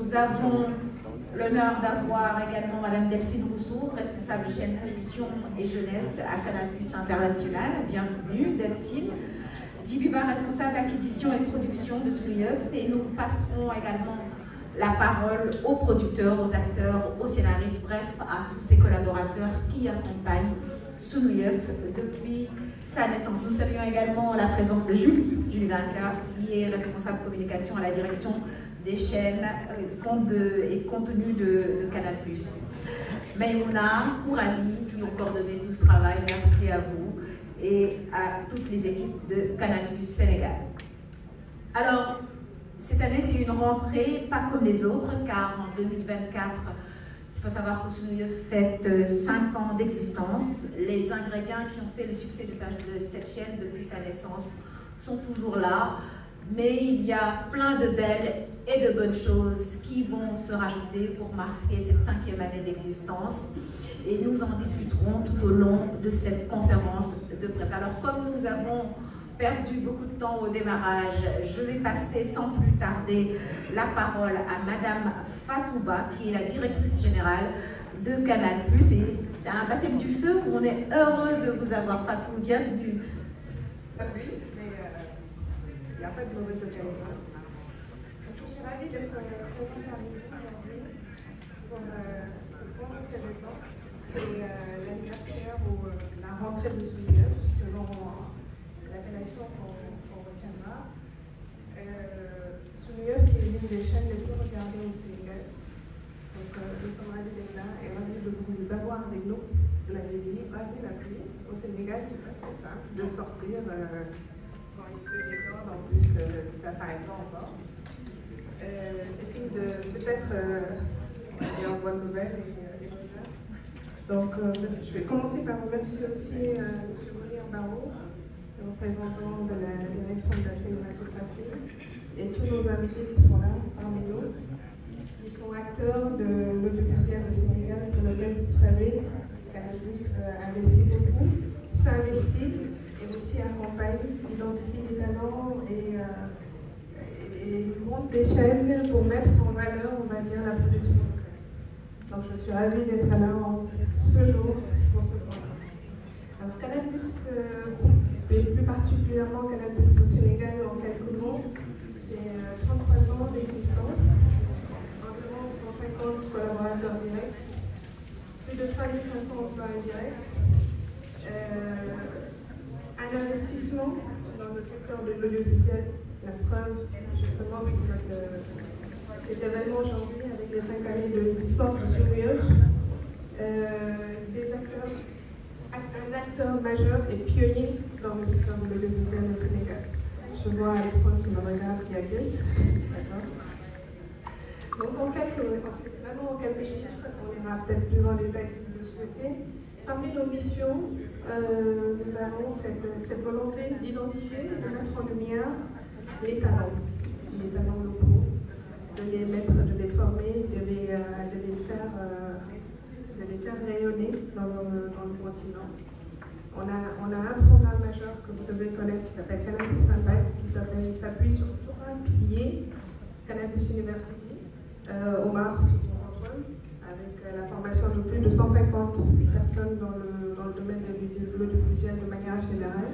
Nous avons l'honneur d'avoir également Madame Delphine Rousseau, responsable chaîne fiction et jeunesse à Canal+ International. Bienvenue Delphine. Djibiba, responsable acquisition et production de Sounuyeuf. Et nous passerons également la parole aux producteurs, aux acteurs, aux scénaristes, bref, à tous ces collaborateurs qui accompagnent Sounuyeuf depuis sa naissance. Nous saluons également la présence de Julie Duncar, qui est responsable communication à la direction des chaînes et contenus de Canal+. Maïmouna, Kourani, qui ont coordonné tout ce travail, merci à vous et à toutes les équipes de Canal+ Sénégal. Alors, cette année, c'est une rentrée pas comme les autres, car en 2024, il faut savoir que Sounuyeuf fête 5 ans d'existence. Les ingrédients qui ont fait le succès de cette chaîne depuis sa naissance sont toujours là, mais il y a plein de belles et de bonnes choses qui vont se rajouter pour marquer cette 5e année d'existence. Et nous en discuterons tout au long de cette conférence de presse. Alors, comme nous avons perdu beaucoup de temps au démarrage, je vais passer sans plus tarder la parole à Madame Fatouba, qui est la directrice générale de Canal+. Et c'est un baptême du feu. On est heureux de vous avoir, Fatou. Bienvenue. Oui, mais il n'y a pas de mauvaise occasion. Je suis ravie d'être présente parmi vous aujourd'hui pour ce point intéressant et l'anniversaire ou la rentrée de Sounuyeuf, selon l'appellation qu'on retiendra. Sounuyeuf qui est l'une des chaînes les plus regardées au Sénégal. Donc nous sommes ravis d'être là et ravis de vous avoir avec nous. Vous l'avez dit, ravis d'appeler. Au Sénégal, c'est pas très simple de sortir quand il fait des cordes, en plus ça ne s'arrête pas encore. C'est signe de peut-être une bonne nouvelle et tout ça. Donc je vais commencer par remercier aussi M. Mounir Barraud, représentant de la direction de la cinématographie, et tous nos invités qui sont là parmi nous, qui sont acteurs de l'audiovisuel au Sénégal, pour lequel, vous savez, Canal+ investit beaucoup, s'investit et aussi accompagne, identifie les talents et monte des chaînes pour mettre en valeur, on va dire, la production. Donc je suis ravie d'être là ce jour pour ce programme. Alors Canal+, et plus particulièrement Canal+ au Sénégal en quelques mots, c'est 33 ans d'existence, environ 150 collaborateurs directs, plus de 3500 emplois indirects, un investissement dans le secteur de l'audiovisuel. La preuve, justement, c'est cet événement aujourd'hui avec les 5 années d'existence de Sounuyeuf, un acteur majeur et pionnier dans le secteur de l'audiovisuel au Sénégal. Je vois Alexandre qui me regarde, qui acquiesce. Donc, c'est vraiment en quelques chiffres, on ira peut-être plus en détail si vous le souhaitez. Parmi nos missions, nous avons cette volonté d'identifier, de mettre en lumière les talents locaux, de les former, de les faire rayonner dans le continent. On a un programme majeur que vous devez connaître qui s'appelle Canal+ Impact, qui s'appuie sur 3 piliers, Canal+ University, Omar Antoine, avec la formation de plus de 150 personnes dans le domaine de l'audiovisuel de manière générale,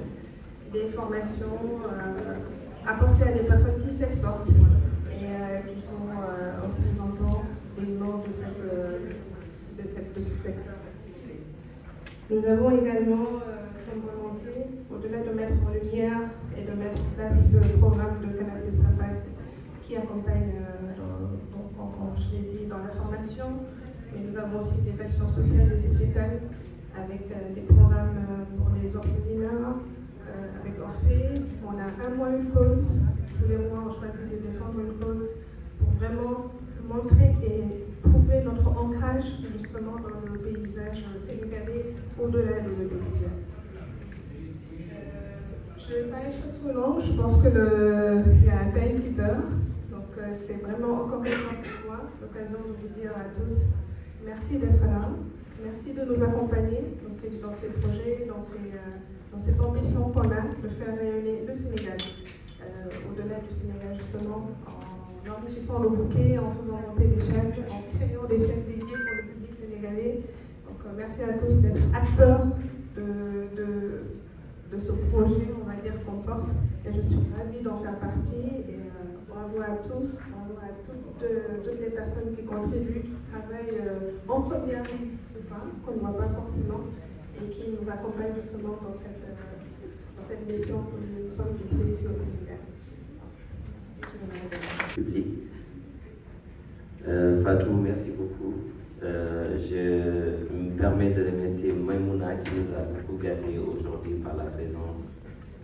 des formations apportées à des personnes qui s'exportent et qui sont représentants des membres de ce secteur d'activité. Nous avons également comme volonté, au-delà de mettre en lumière et de mettre en place ce programme de Canal+ Impact qui accompagne, comme je l'ai dit, dans la formation, mais nous avons aussi des actions sociales et sociétales avec des programmes pour les orphelinats, avec Orphée. On a un mois une cause, tous les mois on choisit de défendre une cause pour vraiment montrer et prouver notre ancrage justement dans le paysage sénégalais au-delà de l'audiovisuel. Je ne vais pas être trop long, je pense qu'il y a un timekeeper, donc c'est vraiment encore une fois pour moi l'occasion de vous dire à tous merci d'être là, merci de nous accompagner dans ces projets, dans cette ambition qu'on a de faire rayonner le Sénégal, au-delà du Sénégal justement, enrichissant le bouquet, en faisant monter des chaînes, en créant des chaînes dédiées pour le public sénégalais. Donc merci à tous d'être acteurs de ce projet, on va dire, qu'on porte. Et je suis ravie d'en faire partie. Et bravo à tous, bravo à toutes les personnes qui contribuent, qui travaillent en première ligne, qu'on ne voit pas forcément, et qui nous accompagnent justement dans cette mission que nous sommes fixés ici au Sénégal. Public. Fatou, merci beaucoup. Je me permets de remercier Maïmouna qui nous a beaucoup gâtés aujourd'hui par la présence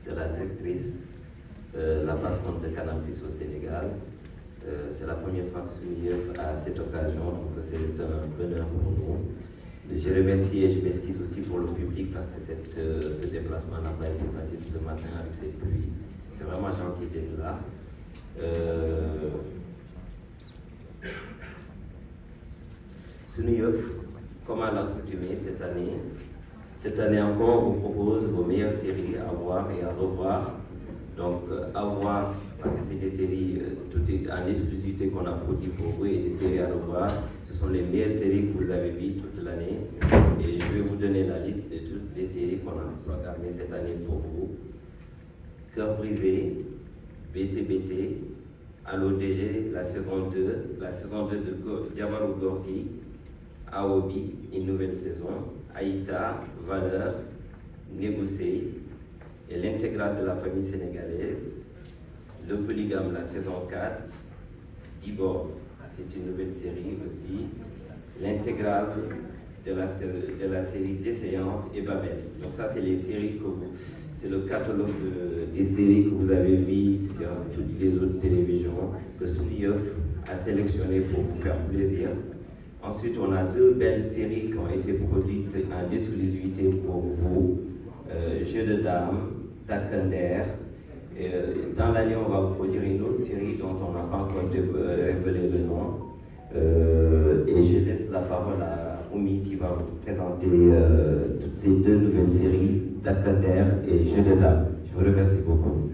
de la directrice, la patronne de Canal+ au Sénégal. C'est la première fois que je suis à cette occasion, donc c'est un bonheur pour nous. Je remercie et je m'excuse aussi pour le public parce que ce déplacement n'a pas été facile ce matin avec cette pluie. C'est vraiment gentil d'être là. Sunu Yeuf, comme à l'accoutumée cette année encore, on vous propose vos meilleures séries à voir et à revoir. Donc, à voir, parce que c'est des séries, tout est en exclusivité qu'on a produit pour vous et des séries à revoir. Ce sont les meilleures séries que vous avez vues toute l'année. Et je vais vous donner la liste de toutes les séries qu'on a programmées cette année pour vous. Cœur brisé, BTBT, Allo DG, la saison 2 de Diabarou Gorgui, Aobi, une nouvelle saison, Aïta, Valeur, Négocier, et l'intégrale de la famille sénégalaise, Le Polygame, la saison 4, Dibor, c'est une nouvelle série aussi, l'intégrale de la série Des Séances et Babel. Donc ça, c'est les séries c'est le catalogue des séries que vous avez vues sur toutes les autres télévisions que Sunu Yeuf a sélectionné pour vous faire plaisir. Ensuite, on a 2 belles séries qui ont été produites en exclusivité pour vous. Jeux de dames, Takender. Dans l'année, on va vous produire une autre série dont on n'a pas encore révélé le nom. Et je laisse la parole à Oumi qui va vous présenter toutes ces 2 nouvelles séries, Takender et Jeux de dames. Je vous remercie beaucoup.